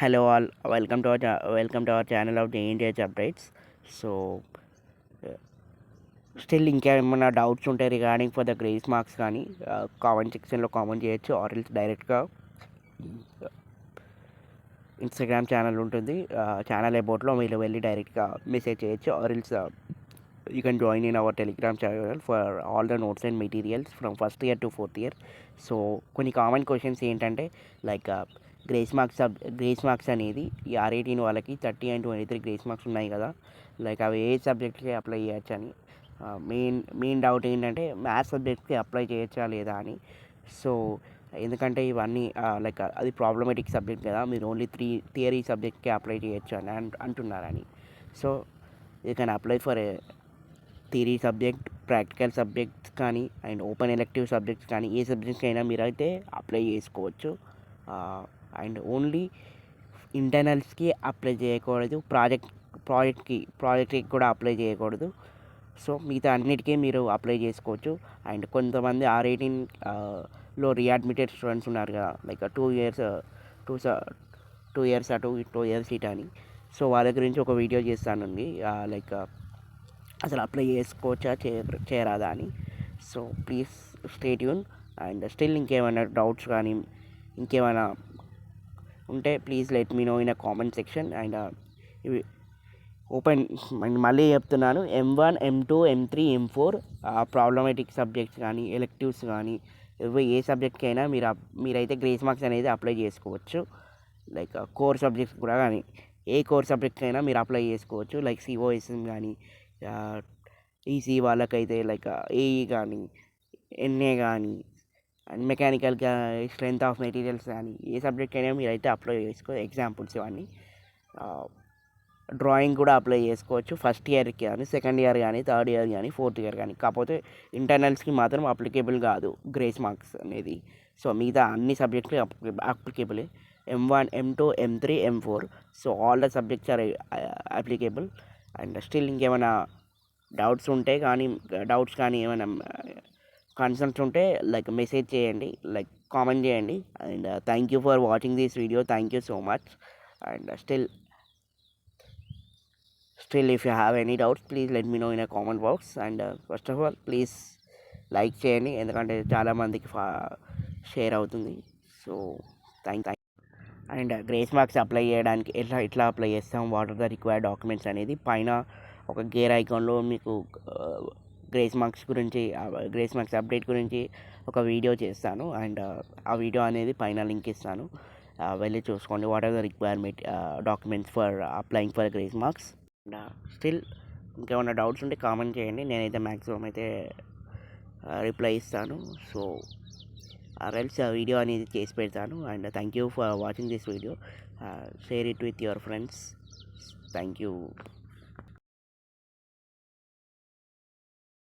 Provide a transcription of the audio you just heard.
Hello all, welcome to our channel of JNJH updates. So still ఇంకేమైనా doubts ఉంటే regarding for the grace marks కానీ comment సెక్షన్లో comment చేయొచ్చు, or else డైరెక్ట్గా Instagram channel ఉంటుంది, channel అబౌట్లో మీరు వెళ్ళి డైరెక్ట్గా మెసేజ్ చేయొచ్చు, or else you can join in our Telegram channel for all the notes and materials from first year to fourth year. So కొన్ని కామన్ క్వశ్చన్స్ ఏంటంటే like grace marks అనేది ఈ R18 వాళ్ళకి 30 and 23 గ్రేస్ మార్క్స్ ఉన్నాయి కదా, like అవి ఏ సబ్జెక్ట్కి apply చేయొచ్చు అని. మెయిన్ డౌట్ ఏంటంటే మ్యాథ్స్ సబ్జెక్ట్కి అప్లై చేయొచ్చా లేదా అని. సో ఎందుకంటే ఇవన్నీ లైక్ అది ప్రాబ్లమేటిక్ సబ్జెక్ట్ కదా, మీరు ఓన్లీ థియరీ సబ్జెక్ట్కి అప్లై చేయొచ్చు అని అంటున్నారని. So you can apply for theory subject, practical subjects కానీ అండ్ ఓపెన్ ఎలెక్టివ్ సబ్జెక్ట్స్ కానీ ఏ సబ్జెక్ట్కి అయినా మీరైతే అప్లై చేసుకోవచ్చు. అండ్ ఓన్లీ ఇంటర్నల్స్కి అప్లై చేయకూడదు, ప్రాజెక్ట్కి కూడా అప్లై చేయకూడదు. సో మిగతా అన్నిటికీ మీరు అప్లై చేసుకోవచ్చు. అండ్ కొంతమంది R18 లో రీఅడ్మిటెడ్ స్టూడెంట్స్ ఉన్నారు కదా, లైక్ 2 years అటు 2 years ఇటు అని. సో వాళ్ళ గురించి ఒక వీడియో చేస్తానండి, లైక్ అసలు అప్లై చేసుకోవచ్చా చేయరాదా అని. So please stay tune. And still ఇంకేమైనా డౌట్స్ కానీ ఇంకేమైనా ఉంటే please let me know in a comment section. And ఇవి ఓపెన్ అండ్ మళ్ళీ చెప్తున్నాను, M1, M2, M3, M4 problematic subjects కానీ ఎలెక్టివ్స్ కానీ ఏ సబ్జెక్ట్కి అయినా మీరైతే గ్రేస్ మార్క్స్ అనేది అప్లై చేసుకోవచ్చు. లైక్ కోర్ సబ్జెక్ట్స్ కూడా కానీ ఏ కోర్ సబ్జెక్ట్కి అయినా మీరు అప్లై చేసుకోవచ్చు. లైక్ COSM కానీ ఈసీ వాళ్ళకైతే లైక్ ఏఈ కానీ NA కానీ and mechanical strength of materials కానీ ఏ సబ్జెక్ట్ అయినా మీరైతే అప్లై చేసుకోవచ్చు. ఎగ్జాంపుల్స్ ఇవన్నీ. డ్రాయింగ్ కూడా అప్లై చేసుకోవచ్చు, ఫస్ట్ ఇయర్కి కానీ సెకండ్ ఇయర్ కానీ థర్డ్ ఇయర్ కానీ ఫోర్త్ ఇయర్ కానీ. కాకపోతే ఇంటర్నల్స్కి మాత్రం అప్లికేబుల్ కాదు గ్రేస్ మార్క్స్ అనేది. సో మిగతా అన్ని సబ్జెక్టులు applicable. M1, M2, M3, M4. So all the subjects are applicable. And still ఇంకేమైనా డౌట్స్ కానీ ఏమైనా కన్సర్న్స్ ఉంటే లైక్ మెసేజ్ చేయండి, లైక్ కామెంట్ చేయండి. And thank you for watching this video, thank you so much. And still if you have any doubts please let me know in a comment box. And first of all please like చేయండి, ఎందుకంటే చాలామందికి share అవుతుంది. So thank. And grace marks apply చేయడానికి ఎట్లా apply చేస్తాం, what are the required documents అనేది పైన ఒక గేర్ ఐకాన్లో మీకు గ్రేస్ మార్క్స్ అప్డేట్ గురించి ఒక వీడియో చేస్తాను. అండ్ ఆ వీడియో అనేది పైన లింక్ ఇస్తాను, వెళ్ళి చూసుకోండి. What are the requirement documents for applying for grace marks. And still ఇంకేమైనా డౌట్స్ ఉంటే కామెంట్ చేయండి, నేనైతే మ్యాక్సిమం అయితే రిప్లై ఇస్తాను. సో ఆర్ఎల్స్ ఆ వీడియో అనేది చేసి పెడతాను. And thank you for watching this video. Share it with your friends. Thank you.